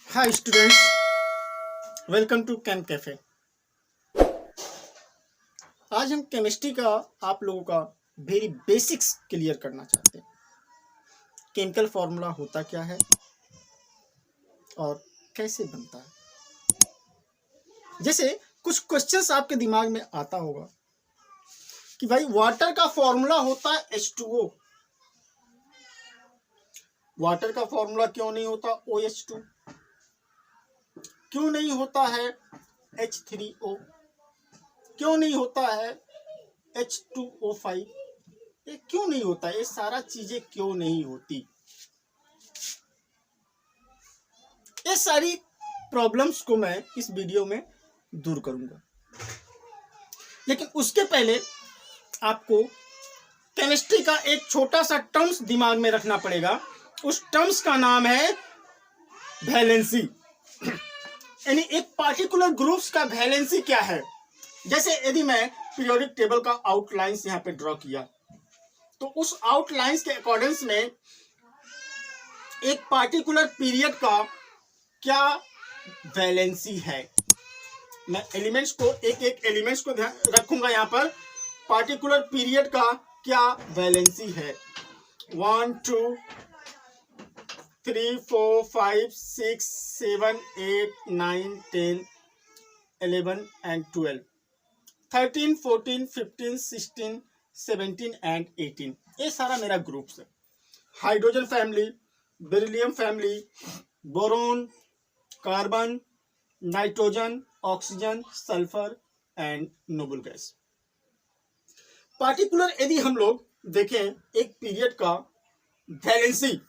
Hi students, welcome to chem cafe. आज हम chemistry का आप लोगों का वेरी बेसिक्स क्लियर करना चाहते हैं। केमिकल फॉर्मूला होता क्या है और कैसे बनता है। जैसे कुछ क्वेश्चंस आपके दिमाग में आता होगा कि भाई वाटर का फॉर्मूला होता है H2O, वाटर का फॉर्मूला क्यों नहीं होता OH2, क्यों नहीं होता है H3O, क्यों नहीं होता है H2O5, ये क्यों नहीं होता, ये सारा चीजें क्यों नहीं होती। ये सारी प्रॉब्लम्स को मैं इस वीडियो में दूर करूंगा, लेकिन उसके पहले आपको केमिस्ट्री का एक छोटा सा टर्म्स दिमाग में रखना पड़ेगा। उस टर्म्स का नाम है वैलेंसी, यानी एक पार्टिकुलर ग्रुप्स का वैलेंसी क्या है। जैसे यदि मैं पीरियोडिक टेबल का आउटलाइंस यहाँ पे ड्रॉ किया, तो उस आउटलाइंस के अकॉर्डिंग्स में एक पार्टिकुलर पीरियड का क्या वैलेंसी है। मैं एलिमेंट्स को एक एक एलिमेंट्स को ध्यान रखूंगा यहाँ पर। पार्टिकुलर पीरियड का क्या वैलेंसी है। 1 2 3 4 5 6 7 8 9 10 11 and 12 13 14 15 16 17 and 18, ये सारा मेरा ग्रुप्स है। Hydrogen family, beryllium family, boron, carbon, nitrogen, oxygen, sulphur and noble gas. Particular यदि हम लोग देखें एक पीरियड का वैलेंसी,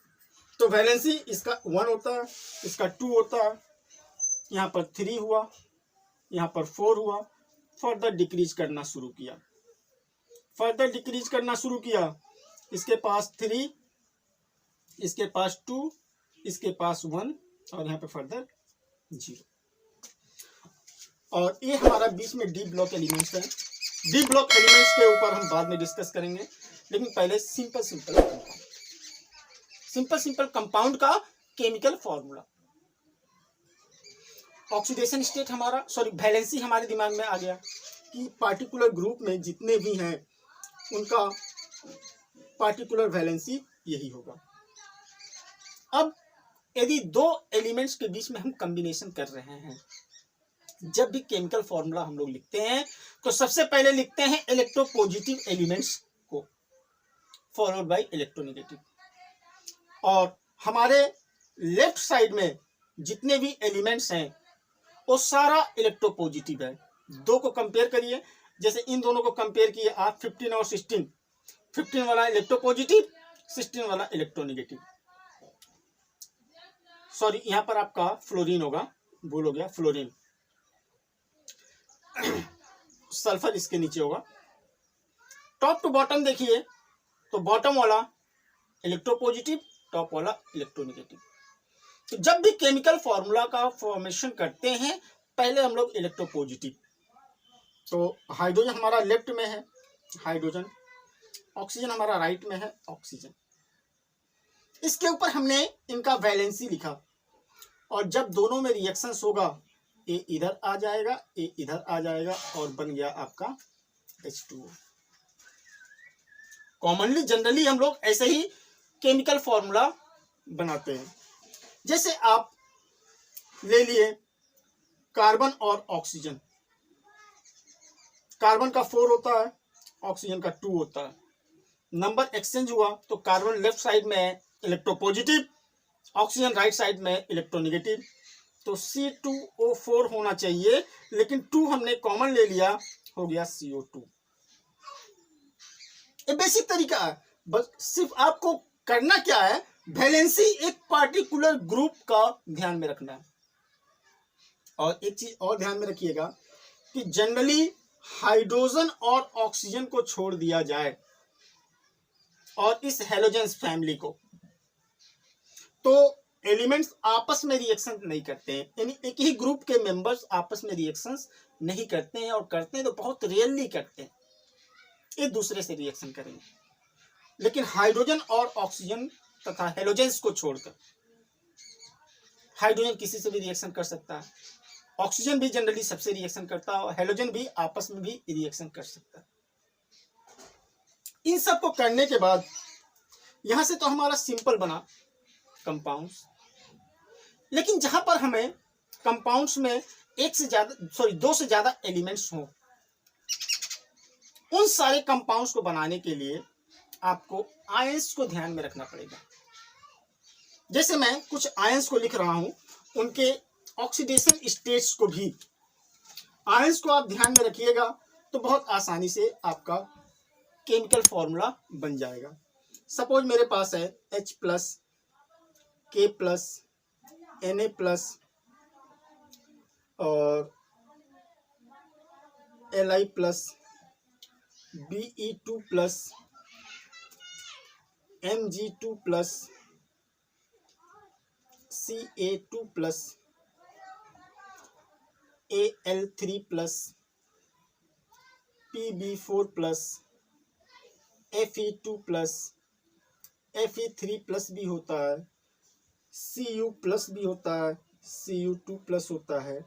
तो वैलेंसी इसका 1 होता है, इसका 2 होता है, यहाँ पर 3 हुआ, यहाँ पर 4 हुआ। फर्दर डिक्रीज करना शुरू किया, फर्दर डिक्रीज करना शुरू किया। इसके पास 3, इसके पास 2, इसके पास 1 और यहाँ पे फर्दर 0। और ये हमारा बीच में डी ब्लॉक एलिमेंट्स है। डी ब्लॉक एलिमेंट्स के ऊपर हम बाद में डिस्कस करेंगे, लेकिन पहले सिंपल कंपाउंड का केमिकल फॉर्मूला। ऑक्सीडेशन स्टेट हमारा वैलेंसी हमारे दिमाग में आ गया कि पार्टिकुलर ग्रुप में जितने भी हैं उनका पार्टिकुलर वैलेंसी यही होगा। अब यदि 2 एलिमेंट्स के बीच में हम कॉम्बिनेशन कर रहे हैं, जब भी केमिकल फॉर्मूला हम लोग लिखते हैं तो सबसे पहले लिखते हैं इलेक्ट्रोपॉजिटिव एलिमेंट्स को, फॉलोड बाय इलेक्ट्रोनेगेटिव। और हमारे लेफ्ट साइड में जितने भी एलिमेंट्स हैं वो सारा इलेक्ट्रोपॉजिटिव है। 2 को कंपेयर करिए, जैसे इन दोनों को कंपेयर किए आप 15 और 16, 15 वाला इलेक्ट्रोपॉजिटिव, 16 वाला इलेक्ट्रोनेगेटिव। सॉरी, यहां पर आपका फ्लोरीन होगा, भूल हो गया, फ्लोरीन। सल्फर इसके नीचे होगा। टॉप टू बॉटम देखिए तो बॉटम वाला इलेक्ट्रोपॉजिटिव, टॉप वाला इलेक्ट्रोनेगेटिव। तो जब भी केमिकल फॉर्मूला का फॉर्मेशन करते हैं पहले हम लोग इलेक्ट्रोपॉजिटिव। तो हाइड्रोजन हमारा लेफ्ट में है, हाइड्रोजन। ऑक्सीजन हमारा राइट में है, ऑक्सीजन। इसके ऊपर हमने इनका वैलेंसी लिखा, और जब दोनों में रिएक्शंस होगा ए इधर आ जाएगा, ए इधर आ जाएगा और बन गया आपका H2O। कॉमनली जनरली हम लोग ऐसे ही केमिकल फॉर्मूला बनाते हैं। जैसे आप ले लिए कार्बन और ऑक्सीजन, कार्बन का 4 होता है, ऑक्सीजन का 2 होता है। नंबर एक्सचेंज हुआ तो कार्बन लेफ्ट साइड में इलेक्ट्रोपॉजिटिव, ऑक्सीजन राइट साइड में इलेक्ट्रोनेगेटिव। तो C2O4 होना चाहिए, लेकिन 2 हमने कॉमन ले लिया, हो गया CO2। ये बेसिक तरीका है, बस सिर्फ आपको करना क्या है, वैलेंसी एक पार्टिकुलर ग्रुप का ध्यान में रखना है। और एक चीज और ध्यान में रखिएगा कि जनरली हाइड्रोजन और ऑक्सीजन को छोड़ दिया जाए और इस हैलोजेंस फैमिली को, तो एलिमेंट्स आपस में रिएक्शन नहीं करते हैं, यानी एक ही ग्रुप के मेंबर्स आपस में रिएक्शंस नहीं करते हैं, और करते हैं तो बहुत रेयरली करते हैं, एक दूसरे से रिएक्शन करेंगे। लेकिन हाइड्रोजन और ऑक्सीजन तथा हेलोजेंस को छोड़कर। हाइड्रोजन किसी से भी रिएक्शन कर सकता है, ऑक्सीजन भी जनरली सबसे रिएक्शन करता है, और हेलोजन भी आपस में भी रिएक्शन कर सकता है। इन सब को करने के बाद यहां से तो हमारा सिंपल बना कंपाउंड्स, लेकिन जहां पर हमें कंपाउंड्स में दो से ज्यादा एलिमेंट्स हों, उन सारे कंपाउंड्स को बनाने के लिए आपको आयंस को ध्यान में रखना पड़ेगा। जैसे मैं कुछ आयंस को लिख रहा हूं, उनके ऑक्सीडेशन स्टेट्स को भी, आयंस को आप ध्यान में रखिएगा तो बहुत आसानी से आपका केमिकल फॉर्मूला बन जाएगा। सपोज मेरे पास है H+, K+, Na+ और Li+, Be2+, Mg2+, Ca2+, Al3+, Pb4+, Fe2+, Fe3+ भी होता है, Cu+ भी होता है, Cu2+ होता है,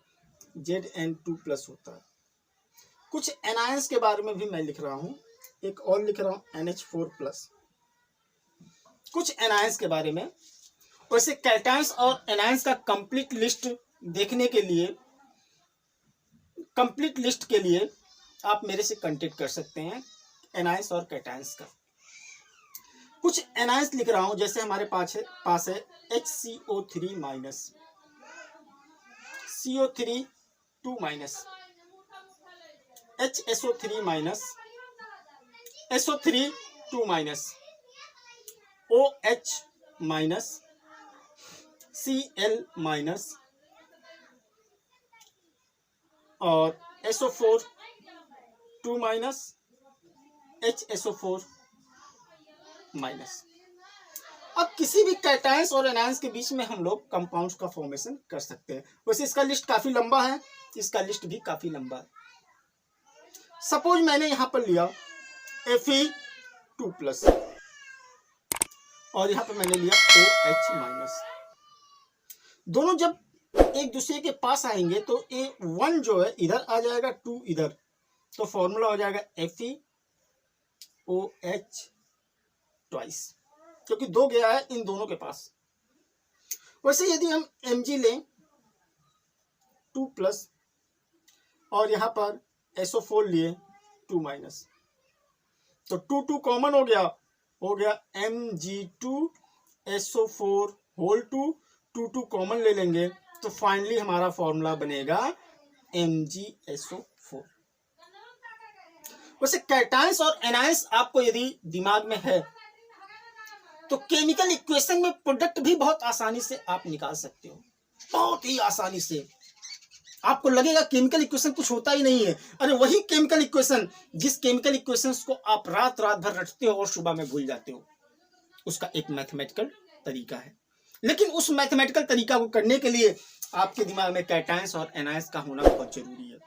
Zn2+ होता है। कुछ एनायंस के बारे में भी मैं लिख रहा हूँ, एक और लिख रहा हूँ NH4+। कुछ एनायंस के बारे में, वैसे कैटायंस और एनायंस का कंप्लीट लिस्ट देखने के लिए, कंप्लीट लिस्ट के लिए आप मेरे से कांटेक्ट कर सकते हैं एनायंस और कैटायंस का। कुछ एनायंस लिख रहा हूं, जैसे हमारे पास है HCO3-, CO3 2-, HSO3-, SO3 2-, OH-, Cl- और SO4 2-, HSO4-। अब किसी भी कैटायंस और एनायंस के बीच में हम लोग कंपाउंड्स का फॉर्मेशन कर सकते हैं। वैसे इसका लिस्ट काफी लंबा है, इसका लिस्ट भी काफी लंबा है। सपोज मैंने यहां पर लिया Fe2+ और यहां पर मैंने लिया OH-। दोनों जब एक दूसरे के पास आएंगे तो A1 जो है इधर आ जाएगा, 2 इधर, तो फॉर्मूला हो जाएगा FeOH ट्वाइस, क्योंकि 2 गया है इन दोनों के पास। वैसे यदि हम Mg लें 2+ और यहां पर SO4 लिए 2-, तो 2 कॉमन हो गया Mg2SO4 2 कॉमन ले लेंगे तो फाइनली हमारा फॉर्मूला बनेगा MgSO4। वैसे कैटायंस और एनायंस आपको यदि दिमाग में है तो केमिकल इक्वेशन में प्रोडक्ट भी बहुत आसानी से आप निकाल सकते हो, बहुत ही आसानी से। आपको लगेगा केमिकल इक्वेशन कुछ होता ही नहीं है, अरे वही केमिकल इक्वेशन, जिस केमिकल इक्वेशंस को आप रात भर रटते हो और सुबह में भूल जाते हो, उसका एक मैथमेटिकल तरीका है। लेकिन उस मैथमेटिकल तरीका को करने के लिए आपके दिमाग में कैटायंस और एनायंस का होना बहुत जरूरी है।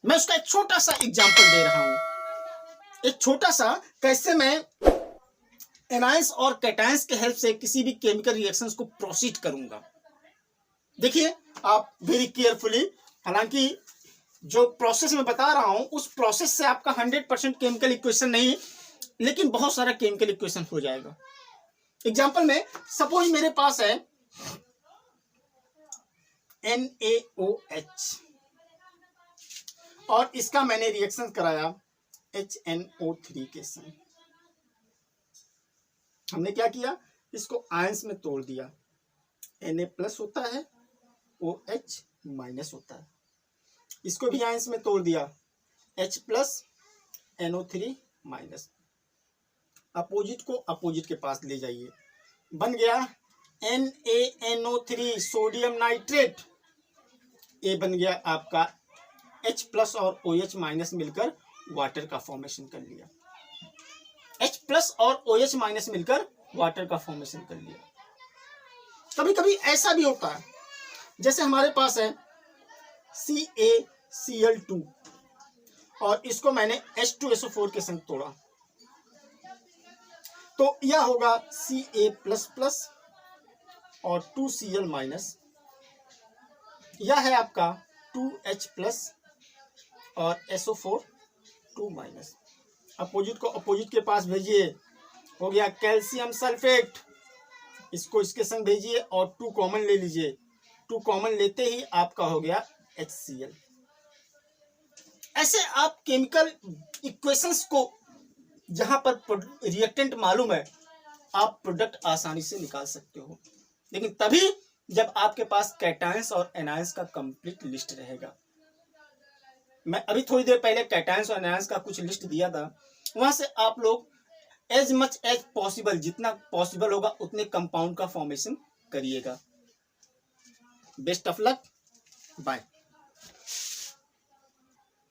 मैं उसका एक छोटा सा एग्जांपल दे रहा हूं, एक छोटा सा, कैसे मैं एनायंस और कैटायंस के हेल्प से किसी भी केमिकल रिएक्शंस को प्रोसीड करूंगा। देखिए आप वेरी केयरफुली, हालांकि जो प्रोसेस मैं बता रहा हूं उस प्रोसेस से आपका 100% केमिकल इक्वेशन नहीं, लेकिन बहुत सारा केमिकल इक्वेशन हो जाएगा। एग्जांपल में सपोज मेरे पास है NaOH और इसका मैंने रिएक्शन कराया HNO3 के साथ। हमने क्या किया, इसको आयंस में तोड़ दिया, Na+ होता है, OH- होता है, इसको भी आयंस में तोड़ दिया, H+, NO3-। अपोजिट को अपोजिट के पास ले जाइए, बन गया NaNO3 सोडियम नाइट्रेट। ये बन गया आपका H+ और OH- मिलकर वाटर का फॉर्मेशन कर लिया, H+ और OH- मिलकर वाटर का फॉर्मेशन कर लिया। कभी कभी ऐसा भी होता है, जैसे हमारे पास है CaCl2 और इसको मैंने H2SO4 के संग तोड़ा, तो यह होगा Ca++ और 2Cl माइनस, यह है आपका 2H+ और SO4 2 माइनस। अपोजिट को अपोजिट के पास भेजिए, हो गया कैल्शियम सल्फेट, इसको इसके संग भेजिए और 2 कॉमन ले लीजिए, 2 कॉमन लेते ही आपका हो गया HCl। ऐसे आप केमिकल इक्वेशंस को जहां पर रिएक्टेंट मालूम है आप प्रोडक्ट आसानी से निकाल सकते हो, लेकिन तभी जब आपके पास कैटायंस और एनायंस का कंप्लीट लिस्ट रहेगा। मैं अभी थोड़ी देर पहले कैटायंस और एनायंस का कुछ लिस्ट दिया था, वहां से आप लोग एज मच एज पॉसिबल, जितना पॉसिबल होगा उतने कंपाउंड का फॉर्मेशन करिएगा। Best of luck, bye.